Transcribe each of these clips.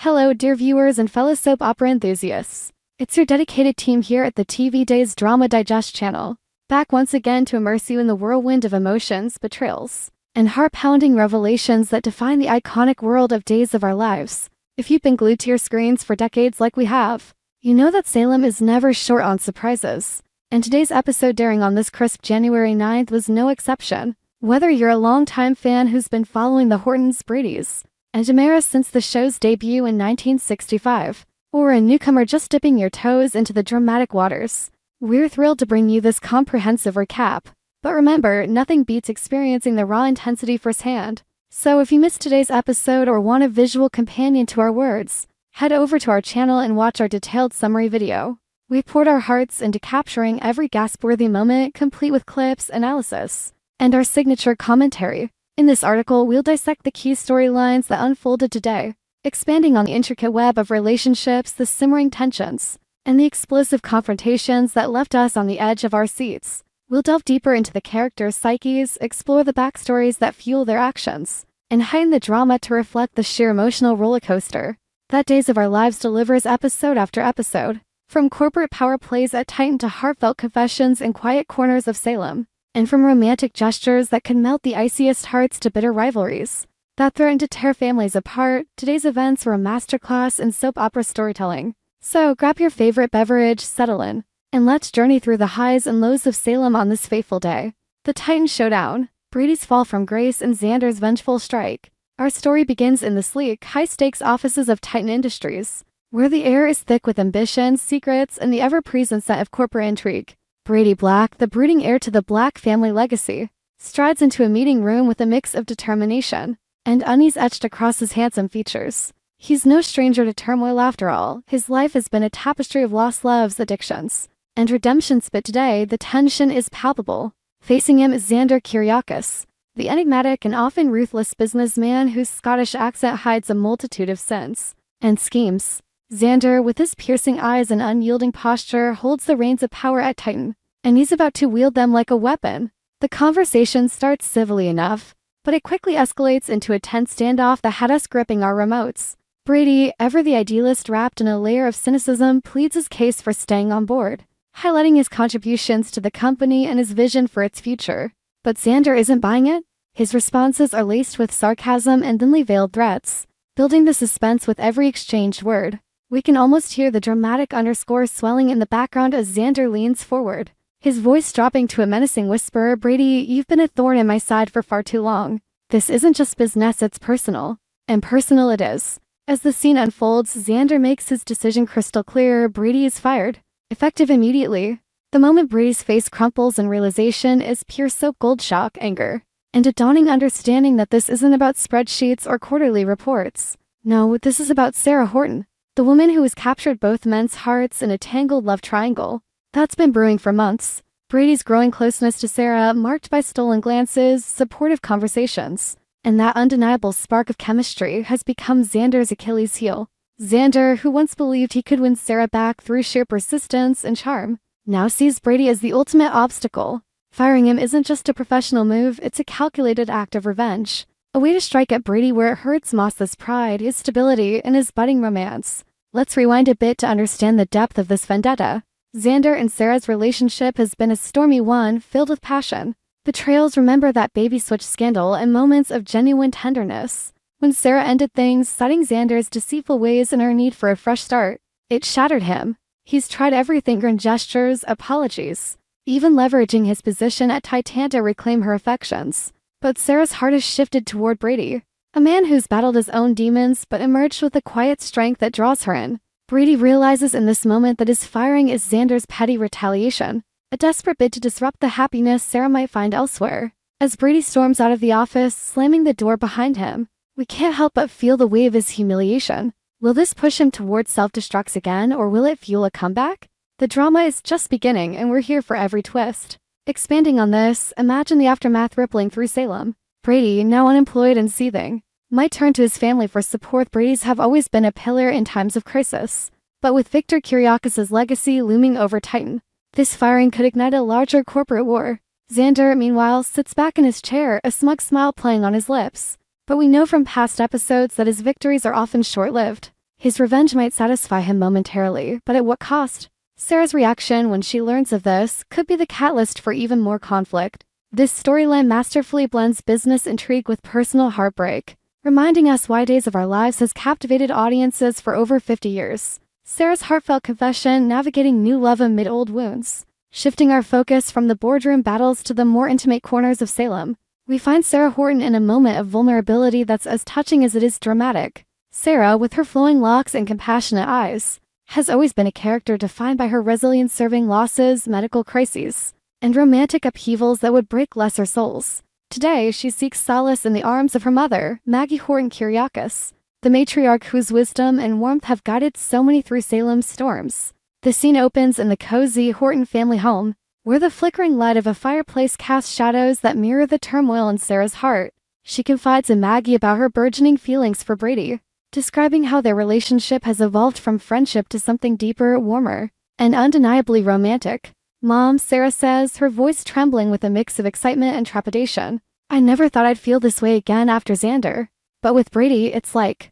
Hello, dear viewers and fellow soap opera enthusiasts. It's your dedicated team here at the TV Days Drama Digest channel, back once again to immerse you in the whirlwind of emotions, betrayals, and heart-pounding revelations that define the iconic world of Days of Our Lives. If you've been glued to your screens for decades like we have, you know that Salem is never short on surprises. And today's episode airing on this crisp January 9th was no exception. Whether you're a longtime fan who's been following the Hortons, Bradys, and Damaris since the show's debut in 1965, or a newcomer just dipping your toes into the dramatic waters, we're thrilled to bring you this comprehensive recap. But remember, nothing beats experiencing the raw intensity firsthand. So if you missed today's episode or want a visual companion to our words, head over to our channel and watch our detailed summary video. We poured our hearts into capturing every gasp-worthy moment, complete with clips, analysis, and our signature commentary. In this article, we'll dissect the key storylines that unfolded today, expanding on the intricate web of relationships, the simmering tensions, and the explosive confrontations that left us on the edge of our seats. We'll delve deeper into the characters' psyches, explore the backstories that fuel their actions, and heighten the drama to reflect the sheer emotional rollercoaster that Days of Our Lives delivers episode after episode. From corporate power plays at Titan to heartfelt confessions in quiet corners of Salem, and from romantic gestures that can melt the iciest hearts to bitter rivalries that threaten to tear families apart, today's events were a masterclass in soap opera storytelling. So grab your favorite beverage, settle in, and let's journey through the highs and lows of Salem on this fateful day. The Titan Showdown, Brady's fall from grace and Xander's vengeful strike. Our story begins in the sleek, high-stakes offices of Titan Industries, where the air is thick with ambition, secrets, and the ever-present scent of corporate intrigue. Brady Black, the brooding heir to the Black family legacy, strides into a meeting room with a mix of determination and unease etched across his handsome features. He's no stranger to turmoil after all. His life has been a tapestry of lost loves, addictions, and redemptions, but today the tension is palpable. Facing him is Xander Kyriakis, the enigmatic and often ruthless businessman whose Scottish accent hides a multitude of sins and schemes. Xander, with his piercing eyes and unyielding posture, holds the reins of power at Titan, and he's about to wield them like a weapon. The conversation starts civilly enough, but it quickly escalates into a tense standoff that had us gripping our remotes. Brady, ever the idealist wrapped in a layer of cynicism, pleads his case for staying on board, highlighting his contributions to the company and his vision for its future. But Xander isn't buying it. His responses are laced with sarcasm and thinly veiled threats, building the suspense with every exchanged word. We can almost hear the dramatic underscore swelling in the background as Xander leans forward, his voice dropping to a menacing whisper. Brady, you've been a thorn in my side for far too long. This isn't just business, it's personal. And personal it is. As the scene unfolds, Xander makes his decision crystal clear. Brady is fired, effective immediately. The moment Brady's face crumples in realization is pure soap gold shock, anger, and a dawning understanding that this isn't about spreadsheets or quarterly reports. No, this is about Sarah Horton, the woman who has captured both men's hearts in a tangled love triangle that's been brewing for months. Brady's growing closeness to Sarah, marked by stolen glances, supportive conversations, and that undeniable spark of chemistry, has become Xander's Achilles heel. Xander, who once believed he could win Sarah back through sheer persistence and charm, now sees Brady as the ultimate obstacle. Firing him isn't just a professional move, it's a calculated act of revenge. A way to strike at Brady where it hurts Moss's pride, his stability, and his budding romance. Let's rewind a bit to understand the depth of this vendetta. Xander and Sarah's relationship has been a stormy one, filled with passion, betrayals, remember that baby switch scandal, and moments of genuine tenderness. When Sarah ended things, citing Xander's deceitful ways and her need for a fresh start, it shattered him. He's tried everything, grand gestures, apologies, even leveraging his position at Titan to reclaim her affections. But Sarah's heart has shifted toward Brady, a man who's battled his own demons but emerged with a quiet strength that draws her in. Brady realizes in this moment that his firing is Xander's petty retaliation, a desperate bid to disrupt the happiness Sarah might find elsewhere. As Brady storms out of the office, slamming the door behind him, we can't help but feel the weight of his humiliation. Will this push him towards self-destruct again, or will it fuel a comeback? The drama is just beginning, and we're here for every twist. Expanding on this, imagine the aftermath rippling through Salem. Brady, now unemployed and seething, might turn to his family for support. Brady's have always been a pillar in times of crisis. But with Victor Kyriakis' legacy looming over Titan, this firing could ignite a larger corporate war. Xander, meanwhile, sits back in his chair, a smug smile playing on his lips. But we know from past episodes that his victories are often short-lived. His revenge might satisfy him momentarily, but at what cost? Sarah's reaction when she learns of this could be the catalyst for even more conflict. This storyline masterfully blends business intrigue with personal heartbreak, reminding us why Days of Our Lives has captivated audiences for over 50 years. Sarah's heartfelt confession navigating new love amid old wounds. Shifting our focus from the boardroom battles to the more intimate corners of Salem, we find Sarah Horton in a moment of vulnerability that's as touching as it is dramatic. Sarah, with her flowing locks and compassionate eyes, has always been a character defined by her resilience serving losses, medical crises, and romantic upheavals that would break lesser souls. Today, she seeks solace in the arms of her mother, Maggie Horton Kyriakis, the matriarch whose wisdom and warmth have guided so many through Salem's storms. The scene opens in the cozy Horton family home, where the flickering light of a fireplace casts shadows that mirror the turmoil in Sarah's heart. She confides in Maggie about her burgeoning feelings for Brady, describing how their relationship has evolved from friendship to something deeper, warmer, and undeniably romantic. "Mom," Sarah says, her voice trembling with a mix of excitement and trepidation, "I never thought I'd feel this way again after Xander. But with Brady, it's like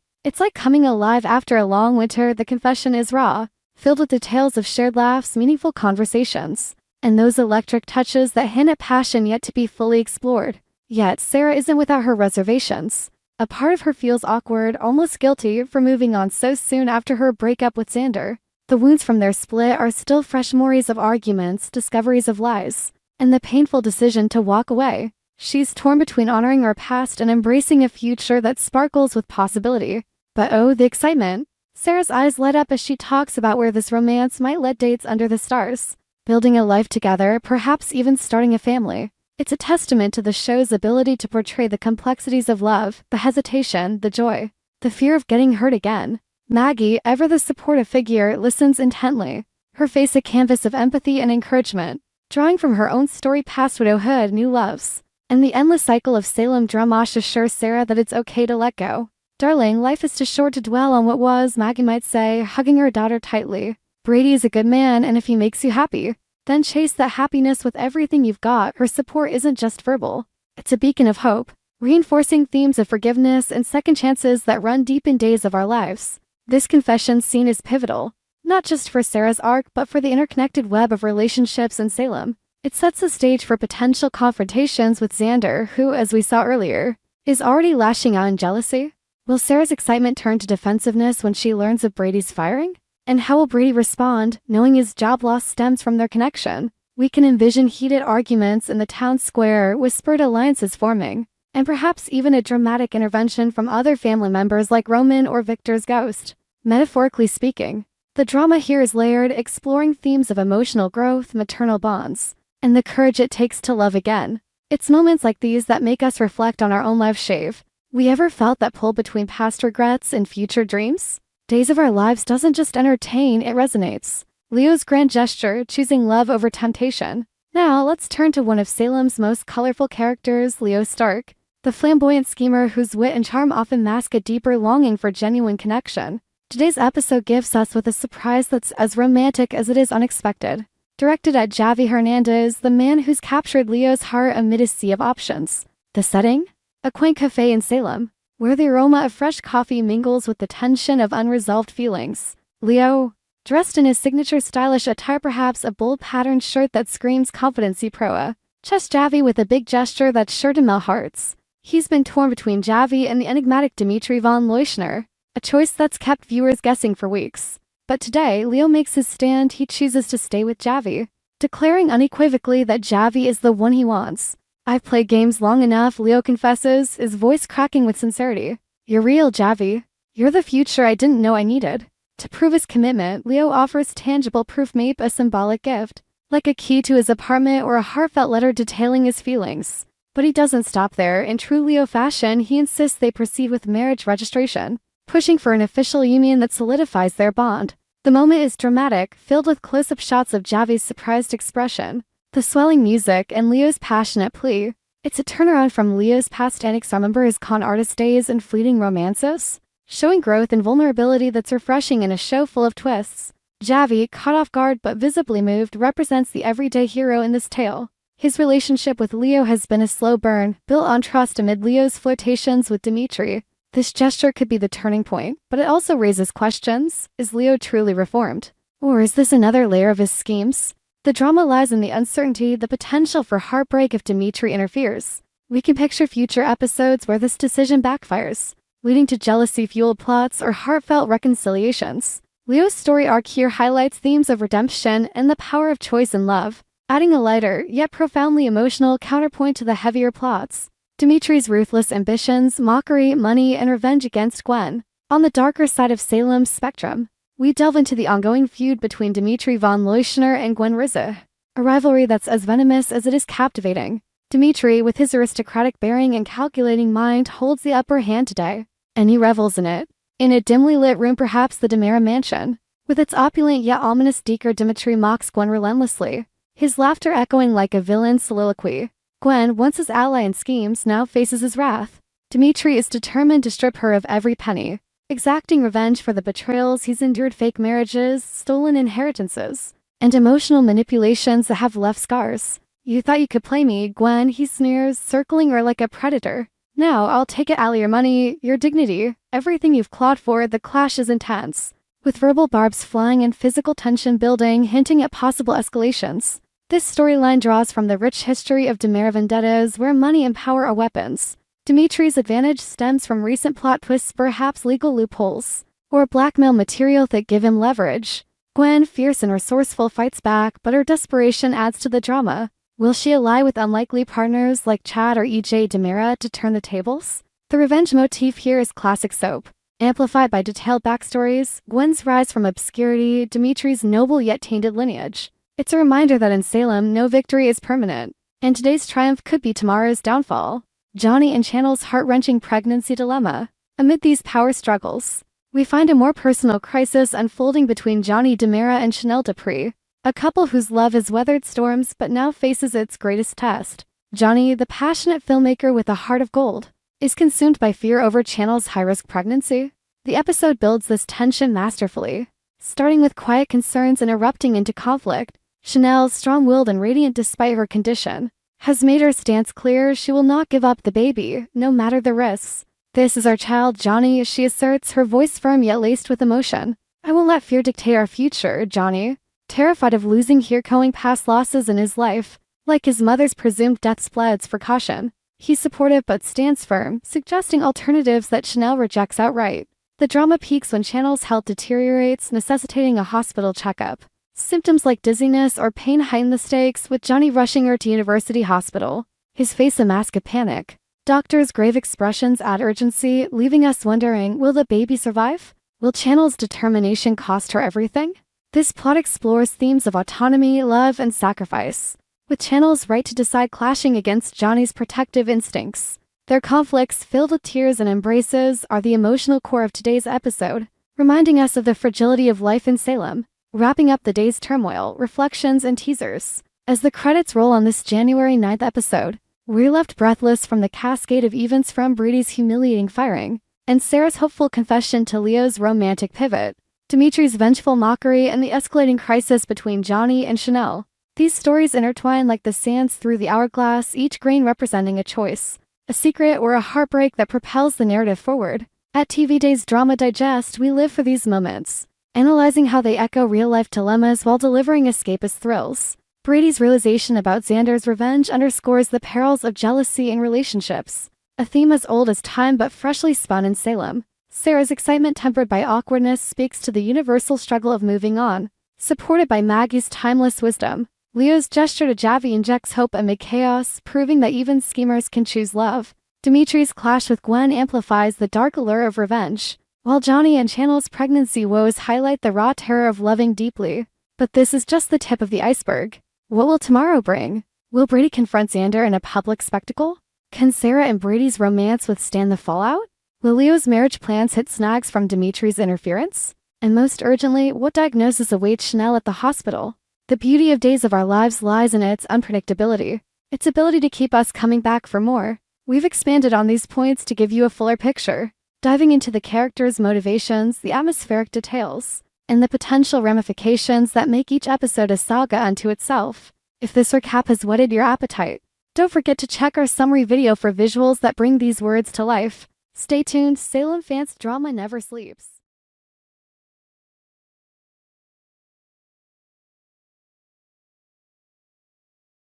coming alive after a long winter." The confession is raw, filled with details of shared laughs, meaningful conversations, and those electric touches that hint at passion yet to be fully explored. Yet, Sarah isn't without her reservations. A part of her feels awkward, almost guilty, for moving on so soon after her breakup with Xander. The wounds from their split are still fresh memories of arguments, discoveries of lies, and the painful decision to walk away. She's torn between honoring her past and embracing a future that sparkles with possibility. But oh, the excitement! Sarah's eyes light up as she talks about where this romance might lead. Dates under the stars, building a life together, perhaps even starting a family. It's a testament to the show's ability to portray the complexities of love, the hesitation, the joy, the fear of getting hurt again. Maggie, ever the supportive figure, listens intently, her face a canvas of empathy and encouragement, drawing from her own story past widowhood, new loves, and the endless cycle of Salem drama. Assures Sarah that it's okay to let go. "Darling, life is too short to dwell on what was," Maggie might say, hugging her daughter tightly. "Brady is a good man, and if he makes you happy, then chase that happiness with everything you've got." Her support isn't just verbal. It's a beacon of hope, reinforcing themes of forgiveness and second chances that run deep in Days of Our Lives. This confession scene is pivotal, not just for Sarah's arc but for the interconnected web of relationships in Salem. It sets the stage for potential confrontations with Xander, who, as we saw earlier, is already lashing out in jealousy. Will Sarah's excitement turn to defensiveness when she learns of Brady's firing? And how will Brady respond, knowing his job loss stems from their connection? We can envision heated arguments in the town square, whispered alliances forming, and perhaps even a dramatic intervention from other family members like Roman or Victor's ghost. Metaphorically speaking, the drama here is layered, exploring themes of emotional growth, maternal bonds, and the courage it takes to love again. It's moments like these that make us reflect on our own life. We ever felt that pull between past regrets and future dreams? Days of Our Lives doesn't just entertain, it resonates. Leo's grand gesture, choosing love over temptation. Now, let's turn to one of Salem's most colorful characters, Leo Stark, the flamboyant schemer whose wit and charm often mask a deeper longing for genuine connection. Today's episode gives us with a surprise that's as romantic as it is unexpected. Directed at Javi Hernandez, the man who's captured Leo's heart amid a sea of options. The setting? A quaint cafe in Salem, where the aroma of fresh coffee mingles with the tension of unresolved feelings. Leo, dressed in his signature stylish attire, perhaps a bold patterned shirt that screams confidence, proa, chests Javi with a big gesture that's sure to melt hearts. He's been torn between Javi and the enigmatic Dimitri von Leuschner, a choice that's kept viewers guessing for weeks. But today, Leo makes his stand. He chooses to stay with Javi, declaring unequivocally that Javi is the one he wants. "I've played games long enough," Leo confesses, his voice cracking with sincerity. "You're real, Javi. You're the future I didn't know I needed." To prove his commitment, Leo offers tangible proof, maybe a symbolic gift, like a key to his apartment or a heartfelt letter detailing his feelings. But he doesn't stop there. In true Leo fashion, he insists they proceed with marriage registration, pushing for an official union that solidifies their bond. The moment is dramatic, filled with close-up shots of Javi's surprised expression, the swelling music, and Leo's passionate plea. It's a turnaround from Leo's past antics. Remember his con artist days and fleeting romances? Showing growth and vulnerability that's refreshing in a show full of twists. Javi, caught off guard but visibly moved, represents the everyday hero in this tale. His relationship with Leo has been a slow burn, built on trust amid Leo's flirtations with Dimitri. This gesture could be the turning point, but it also raises questions. Is Leo truly reformed? Or is this another layer of his schemes? The drama lies in the uncertainty, the potential for heartbreak if Dimitri interferes. We can picture future episodes where this decision backfires, leading to jealousy-fueled plots or heartfelt reconciliations. Leo's story arc here highlights themes of redemption and the power of choice in love, adding a lighter, yet profoundly emotional counterpoint to the heavier plots. Dimitri's ruthless ambitions, mockery, money, and revenge against Gwen. On the darker side of Salem's spectrum, we delve into the ongoing feud between Dimitri von Leuschner and Gwen Rizzo, a rivalry that's as venomous as it is captivating. Dimitri, with his aristocratic bearing and calculating mind, holds the upper hand today, and he revels in it. In a dimly lit room, perhaps the Demera mansion, with its opulent yet ominous decor, Dimitri mocks Gwen relentlessly, his laughter echoing like a villain's soliloquy. Gwen, once his ally in schemes, now faces his wrath. Dimitri is determined to strip her of every penny, exacting revenge for the betrayals he's endured, fake marriages, stolen inheritances, and emotional manipulations that have left scars. You thought you could play me, Gwen, he sneers, circling her like a predator. Now I'll take it, all your money, your dignity, everything you've clawed for. The clash is intense, with verbal barbs flying and physical tension building, hinting at possible escalations. This storyline draws from the rich history of Demera vendettas where money and power are weapons. Dimitri's advantage stems from recent plot twists, perhaps legal loopholes, or blackmail material that give him leverage. Gwen, fierce and resourceful, fights back, but her desperation adds to the drama. Will she ally with unlikely partners like Chad or EJ Demera to turn the tables? The revenge motif here is classic soap, amplified by detailed backstories, Gwen's rise from obscurity, Dimitri's noble yet tainted lineage. It's a reminder that in Salem, no victory is permanent, and today's triumph could be tomorrow's downfall. Johnny and Channel's heart-wrenching pregnancy dilemma. Amid these power struggles, we find a more personal crisis unfolding between Johnny Demera and Chanel Dupree, a couple whose love has weathered storms but now faces its greatest test. Johnny, the passionate filmmaker with a heart of gold, is consumed by fear over Channel's high-risk pregnancy. The episode builds this tension masterfully, starting with quiet concerns and erupting into conflict. Chanel, strong-willed and radiant despite her condition, has made her stance clear. She will not give up the baby, no matter the risks. This is our child, Johnny, she asserts, her voice firm yet laced with emotion. I won't let fear dictate our future, Johnny, terrified of losing her, echoing past losses in his life. Like his mother's presumed death spleds for caution, he's supportive but stands firm, suggesting alternatives that Chanel rejects outright. The drama peaks when Channel's health deteriorates, necessitating a hospital checkup. Symptoms like dizziness or pain heighten the stakes, with Johnny rushing her to University Hospital, his face a mask of panic. Doctors' grave expressions add urgency, leaving us wondering, will the baby survive? Will Channel's determination cost her everything? This plot explores themes of autonomy, love, and sacrifice, with Channel's right to decide clashing against Johnny's protective instincts. Their conflicts, filled with tears and embraces, are the emotional core of today's episode, reminding us of the fragility of life in Salem. Wrapping up the day's turmoil, reflections, and teasers. As the credits roll on this January 9th episode, we're left breathless from the cascade of events, from Brady's humiliating firing, and Sarah's hopeful confession to Leo's romantic pivot, Dimitri's vengeful mockery, and the escalating crisis between Johnny and Chanel. These stories intertwine like the sands through the hourglass, each grain representing a choice, a secret, or a heartbreak that propels the narrative forward. At TV Day's Drama Digest, we live for these moments, analyzing how they echo real-life dilemmas while delivering escapist thrills. Brady's realization about Xander's revenge underscores the perils of jealousy in relationships, a theme as old as time but freshly spun in Salem. Sarah's excitement, tempered by awkwardness, speaks to the universal struggle of moving on, supported by Maggie's timeless wisdom. Leo's gesture to Javi injects hope amid chaos, proving that even schemers can choose love. Dimitri's clash with Gwen amplifies the dark allure of revenge, while Johnny and Channel's pregnancy woes highlight the raw terror of loving deeply. But this is just the tip of the iceberg. What will tomorrow bring? Will Brady confront Xander in a public spectacle? Can Sarah and Brady's romance withstand the fallout? Will Leo's marriage plans hit snags from Dimitri's interference? And most urgently, what diagnosis awaits Chanel at the hospital? The beauty of Days of Our Lives lies in its unpredictability, its ability to keep us coming back for more. We've expanded on these points to give you a fuller picture, diving into the characters' motivations, the atmospheric details, and the potential ramifications that make each episode a saga unto itself. If this recap has whetted your appetite, don't forget to check our summary video for visuals that bring these words to life. Stay tuned, Salem fans drama never sleeps.